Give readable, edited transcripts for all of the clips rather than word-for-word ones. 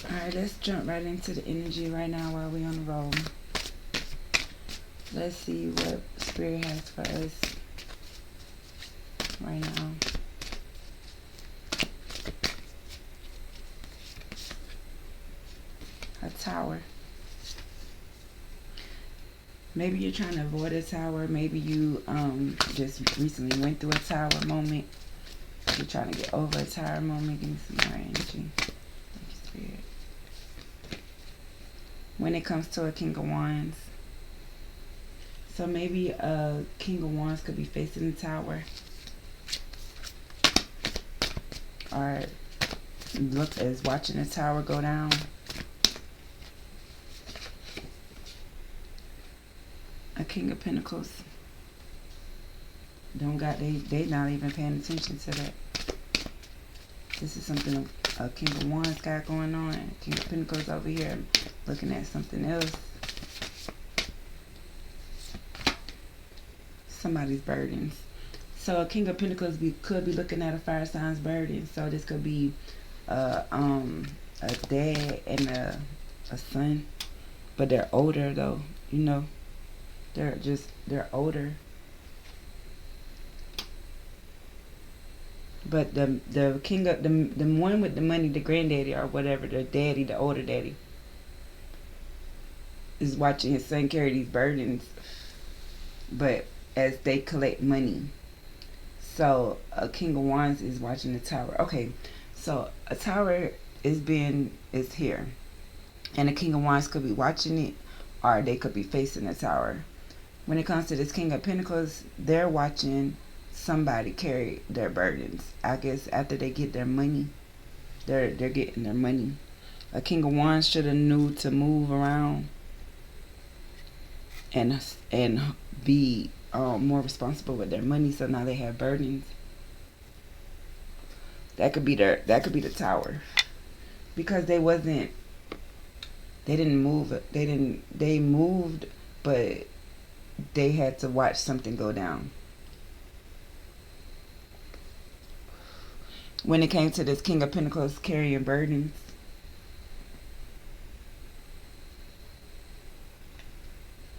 Alright, let's jump right into the energy right now while we on the roll. Let's see what Spirit has for us right now. A tower. Maybe you're trying to avoid a tower. Maybe you just recently went through a tower moment. You're trying to get over a tower moment. Give me some more energy. Spirit. When it comes to a King of Wands. So maybe a King of Wands could be facing the tower. Or look as watching the tower go down. A King of Pentacles. They not even paying attention to that. This is something a King of Wands got going on. King of Pentacles over here looking at something else. Somebody's burdens. So a King of Pentacles could be looking at a fire sign's burden. So this could be a dad and a son. But they're older though, you know. They're older. But the king of the one with the money, the granddaddy or whatever, the daddy, the older daddy, is watching his son carry these burdens, but as they collect money. So a King of Wands is watching the tower. Okay, so a tower is here, and a King of Wands could be watching it, or they could be facing the tower. When it comes to this King of Pentacles, they're watching somebody carry their burdens. I guess after they get their money, they're getting their money. A King of Wands should have knew to move around and be more responsible with their money. So now they have burdens. That could be the tower, because they didn't move. They moved, but they had to watch something go down. When it came to this King of Pentacles carrying burdens,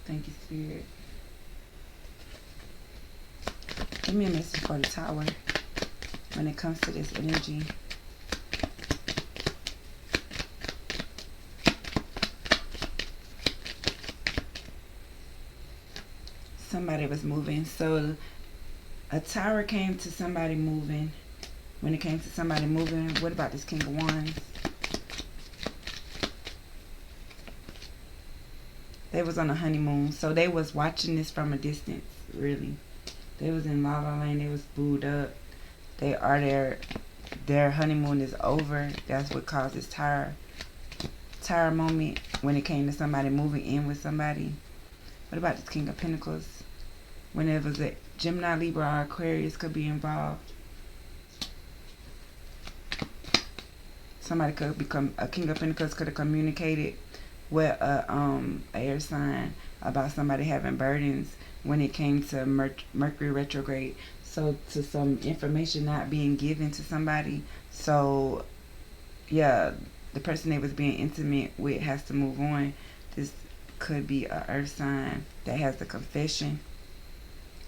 thank you, Spirit. Give me a message for the tower when it comes to this energy. Somebody was moving. So a tower came to somebody moving. When it came to somebody moving, what about this King of Wands? They was on a honeymoon. So they was watching this from a distance, really. They was in La La Land. They was booed up. They are there. Their honeymoon is over. That's what caused this tower moment when it came to somebody moving in with somebody. What about this King of Pentacles? When it was a Gemini, Libra, or Aquarius could be involved. Somebody could become a King of Pentacles, could have communicated with a air sign about somebody having burdens when it came to Mercury Retrograde. So to some information not being given to somebody. So yeah, the person they was being intimate with has to move on. This could be a earth sign that has the confession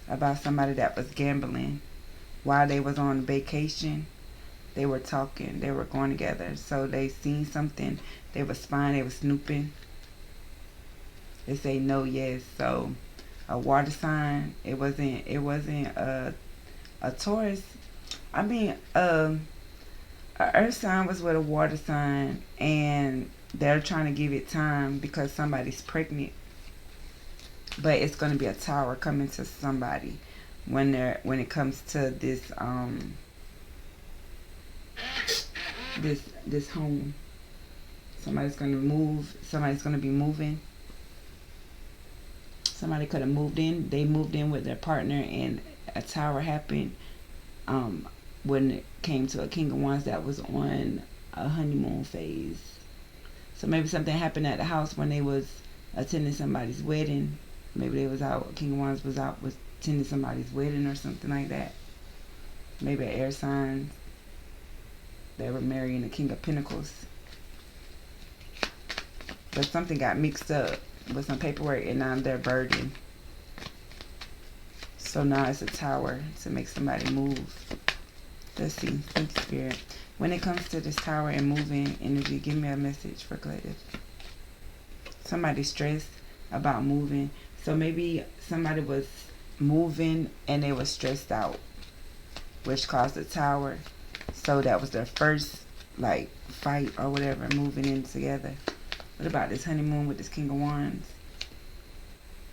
about somebody that was gambling while they was on vacation. They were talking, they were going together, so they seen something, they were spying, they were snooping. They say no, yes. So a water sign, it wasn't a Taurus. I mean a earth sign was with a water sign, and they're trying to give it time because somebody's pregnant. But it's going to be a tower coming to somebody when it comes to this this home. Somebody's going to move. Somebody's going to be moving. Somebody could have moved in. They moved in with their partner, and a tower happened when it came to a King of Wands that was on a honeymoon phase. So maybe something happened at the house when they was attending somebody's wedding. Maybe they was out. King of Wands was attending somebody's wedding or something like that. Maybe an air sign. They were marrying the King of Pentacles. but something got mixed up with some paperwork, and now they're burdened. So now it's a tower to make somebody move. Let's see. Thank you, Spirit. When it comes to this tower and moving energy, give me a message for collective. Somebody stressed about moving. So maybe somebody was moving and they were stressed out, which caused the tower. So that was their first like fight or whatever, moving in together. What about this honeymoon with this King of Wands?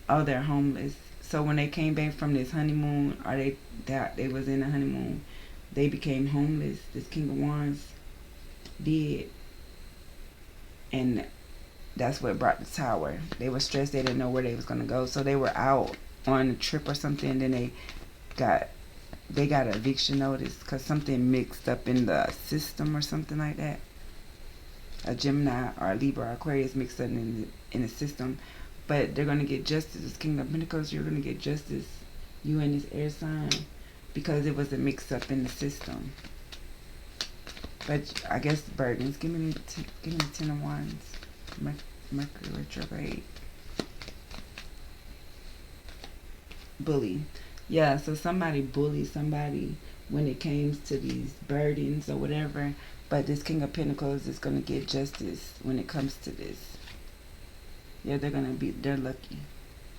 Oh, they're homeless. So when they came back from this honeymoon, or they was in a honeymoon, they became homeless. This King of Wands did. And that's what brought the tower. They were stressed. They didn't know where they was going to go. So they were out on a trip or something. Then they got an eviction notice because something mixed up in the system or something like that. A Gemini or a Libra or Aquarius mixed up in the system. But they're going to get justice. This King of Pentacles, you're going to get justice. You and this air sign. Because it was a mix up in the system. But I guess burdens. Give me the 10 of Wands. Mercury Retrograde. Bully. Yeah, so somebody bullied somebody when it came to these burdens or whatever. But this King of Pentacles is going to get justice when it comes to this. Yeah, they're lucky.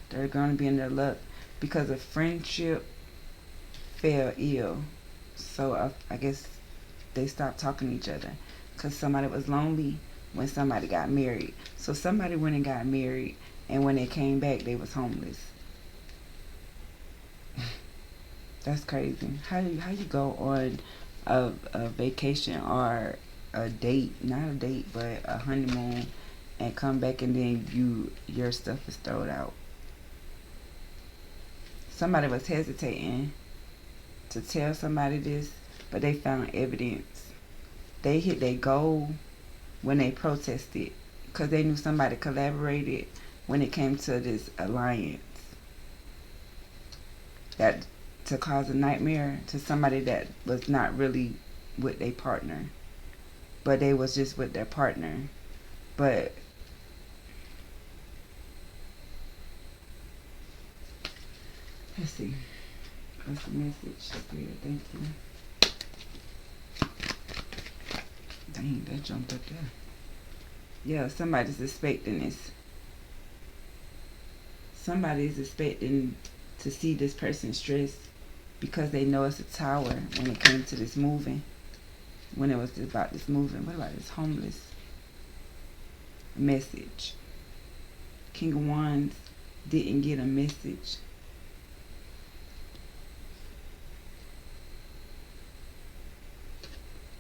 They're going to be in their luck because a friendship fell ill. So I guess they stopped talking to each other because somebody was lonely when somebody got married. So somebody went and got married, and when they came back, they was homeless. That's crazy. How you go on a vacation or a date, not a date, but a honeymoon, and come back and then your stuff is thrown out. Somebody was hesitating to tell somebody this, but they found evidence. They hit their goal when they protested because they knew somebody collaborated when it came to this alliance that to cause a nightmare to somebody that was not really with their partner, but they was just with their partner. But let's see. What's the message? Spirit, thank you. Dang, that jumped up there. Yeah, somebody's expecting this. Somebody's expecting to see this person stressed because they know it's a tower when it came to this moving. When it was about this moving. What about this homeless? Message. King of Wands didn't get a message.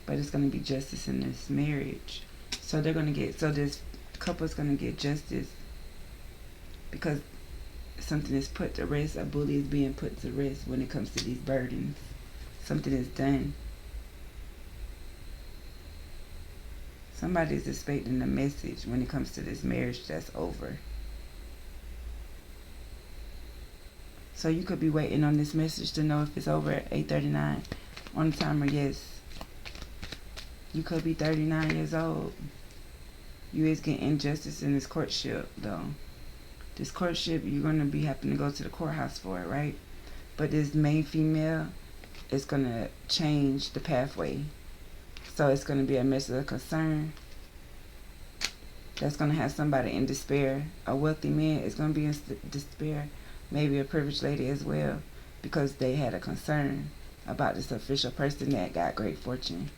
But it's going to be justice in this marriage. So this couple's going to get justice because something is put to rest. A bully is being put to rest when it comes to these burdens. Something is done. Somebody's expecting a message when it comes to this marriage that's over. So you could be waiting on this message to know if it's over at 8:39 on the timer. Yes. You could be 39 years old. You is getting injustice in this courtship, though. This courtship, you're going to be having to go to the courthouse for it, right? But this main female is going to change the pathway. So it's going to be a message of concern. That's going to have somebody in despair. A wealthy man is going to be in despair. Maybe a privileged lady as well. Because they had a concern about this official person that got great fortune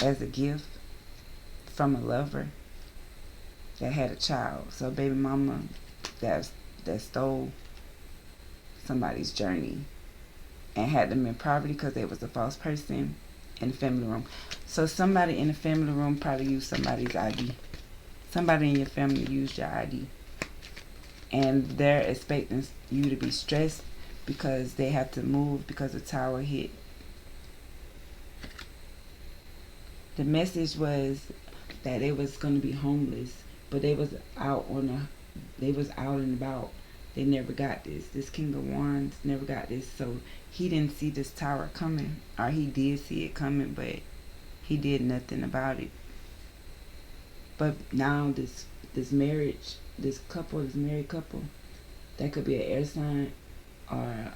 as a gift from a lover that had a child. So baby mama that stole somebody's journey and had them in poverty because they was a false person in the family room. So somebody in the family room probably used somebody's ID. Somebody in your family used your ID. And they're expecting you to be stressed because they have to move because the tower hit. The message was that they was going to be homeless, but they was out and about. They never got this. This King of Wands never got this, so he didn't see this tower coming, or he did see it coming, but he did nothing about it. But now this this marriage, this couple, this married couple, that could be an air sign or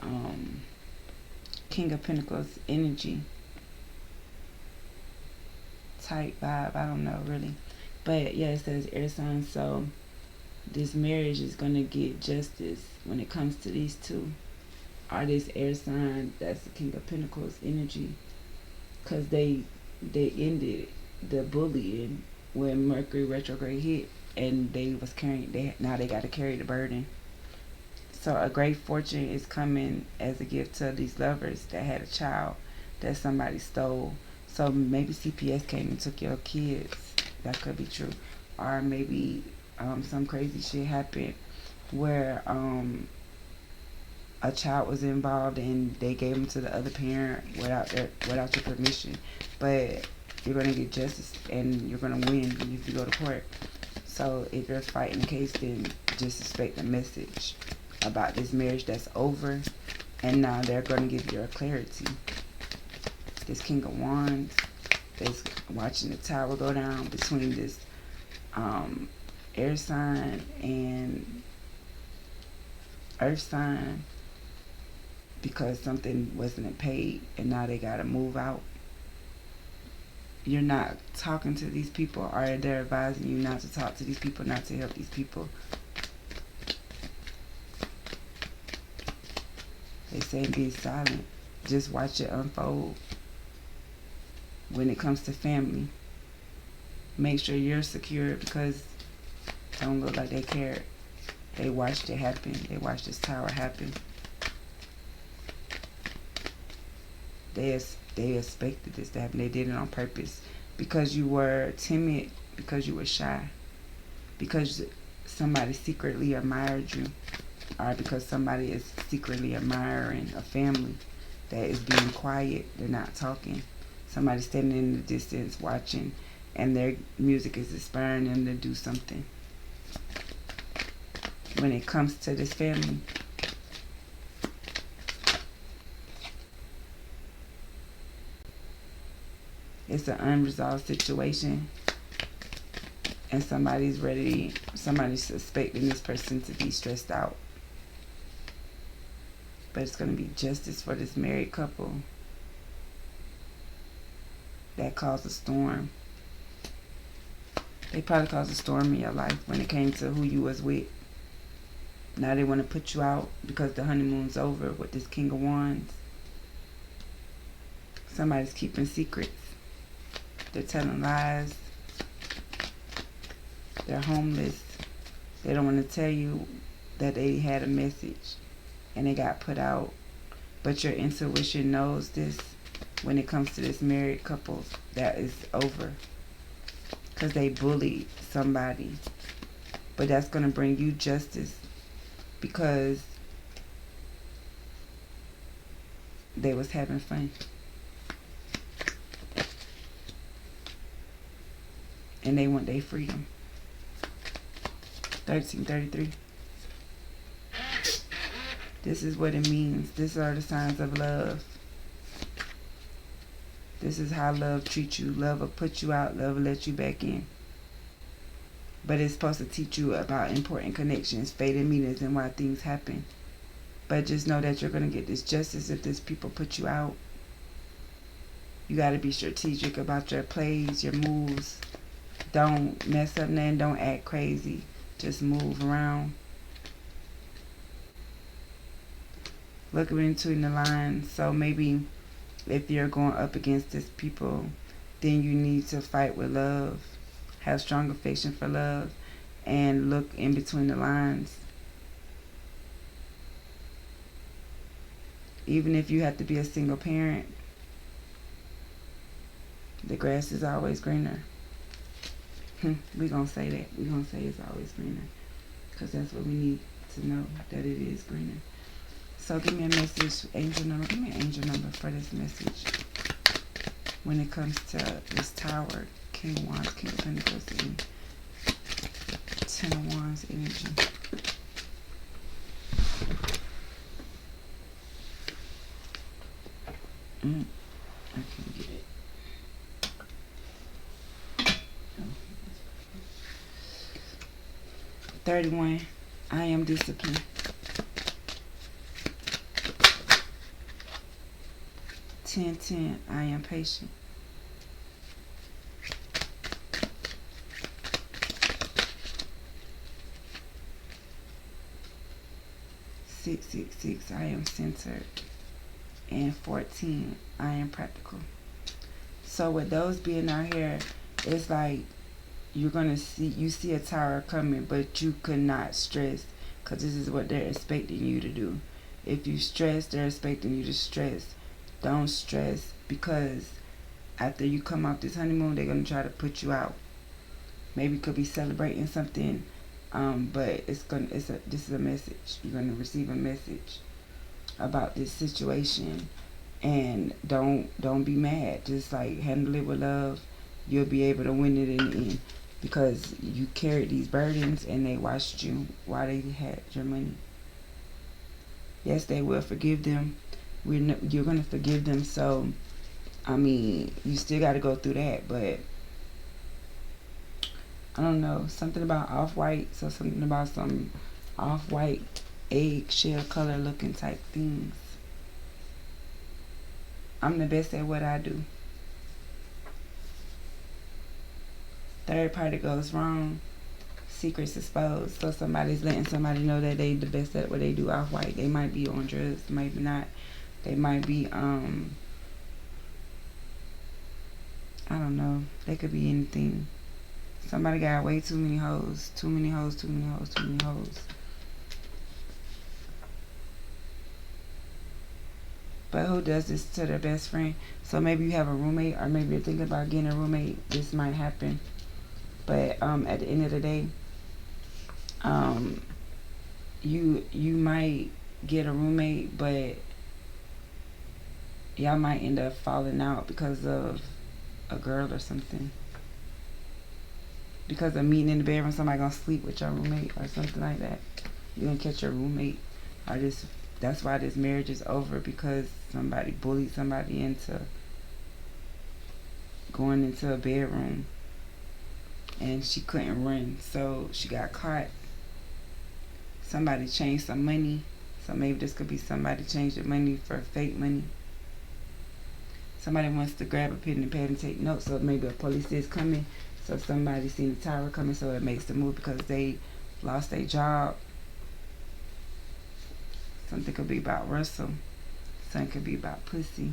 King of Pentacles energy type vibe. I don't know really, but yeah, it says air sign. So this marriage is gonna get justice when it comes to these two. Or this air sign that's the King of Pentacles energy, because they ended the bullying when Mercury retrograde hit, and they was carrying, now they got to carry the burden. So a great fortune is coming as a gift to these lovers that had a child that somebody stole. So maybe CPS came and took your kids. That could be true. Or maybe some crazy shit happened where a child was involved and they gave them to the other parent without your permission. But you're gonna get justice and you're gonna win if you go to court. So if you're fighting the case, then just expect a message about this marriage that's over, and now they're gonna give you a clarity. This King of Wands is watching the tower go down between this air sign and earth sign, because something wasn't paid and now they gotta move out. You're not talking to these people, or they're advising you not to talk to these people, not to help these people. They say be silent. Just watch it unfold. When it comes to family, make sure you're secure, because it don't look like they cared. They watched it happen. They watched this tower happen. They expected this to happen. They did it on purpose, because you were timid, because you were shy, because somebody secretly admired you, or because somebody is secretly admiring a family that is being quiet. They're not talking. Somebody standing in the distance watching, and their music is inspiring them to do something. When it comes to this family, it's an unresolved situation, and somebody's suspecting this person to be stressed out. But it's going to be justice for this married couple that caused a storm. They probably caused a storm in your life when it came to who you was with. Now they want to put you out because the honeymoon's over with this King of Wands. Somebody's keeping secrets. They're telling lies. They're homeless. They don't want to tell you that they had a message and they got put out. But your intuition knows this when it comes to this married couple that is over, because they bullied somebody. But that's going to bring you justice, because they was having fun. And they want their freedom. 1333. This is what it means. These are the signs of love. This is how love treats you. Love will put you out. Love will let you back in. But it's supposed to teach you about important connections, fate and meanings, and why things happen. But just know that you're going to get this justice if these people put you out. You got to be strategic about your plays, your moves. Don't mess up nothing. Don't act crazy. Just move around. Look between the lines. So maybe if you're going up against these people, then you need to fight with love. Have strong affection for love. And look in between the lines. Even if you have to be a single parent, the grass is always greener. We're going to say that. We're going to say it's always greener, because that's what we need to know, that it is greener. So give me a message, angel number. Give me an angel number for this message when it comes to this tower, King of Wands, King of Pentacles, and Ten of Wands energy. I can't get it. 31. I am disciplined. 10. I am patient. 6. I am centered. And 14. I am practical. So with those being out here, it's like you see a tower coming, but you could not stress, because this is what they're expecting you to do. If you stress, they're expecting you to stress. Don't stress, because after you come off this honeymoon, they're going to try to put you out. Maybe you could be celebrating something, but this is a message. You're going to receive a message about this situation, and don't be mad. Just like handle it with love. You'll be able to win it in the end, because you carried these burdens and they watched you while they had your money. Yes, they will forgive them. You're going to forgive them. So, I mean, you still got to go through that. But, I don't know. Something about off-white. So, something about some off-white eggshell color looking type things. I'm the best at what I do. Third party goes wrong. Secrets exposed. So somebody's letting somebody know that they the best at what they do off white. They might be on drugs, maybe not. They might be I don't know. They could be anything. Somebody got way too many hoes. Too many hoes. But who does this to their best friend? So maybe you have a roommate, or maybe you're thinking about getting a roommate. This might happen. But at the end of the day, you might get a roommate, but y'all might end up falling out because of a girl or something. Because of meeting in the bedroom, somebody gonna sleep with your roommate or something like that. You gonna catch your roommate, or that's why this marriage is over, because somebody bullied somebody into going into a bedroom. And she couldn't run, so she got caught. Somebody changed some money, so maybe this could be somebody changed the money for fake money. Somebody wants to grab a pen and pad and take notes, so maybe a police is coming, so somebody seen the tower coming, so it makes the move because they lost their job. Something could be about Russell. Something could be about pussy.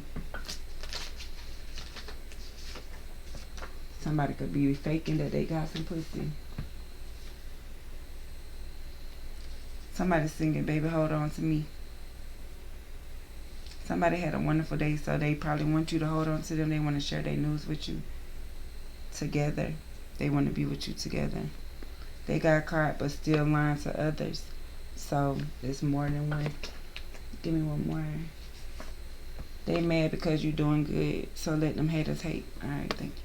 Somebody could be faking that they got some pussy. Somebody singing, baby, hold on to me. Somebody had a wonderful day, so they probably want you to hold on to them. They want to share their news with you together. They want to be with you together. They got caught, but still lying to others. So, it's more than one. Give me one more. They mad because you're doing good, so let them haters hate. Alright, thank you.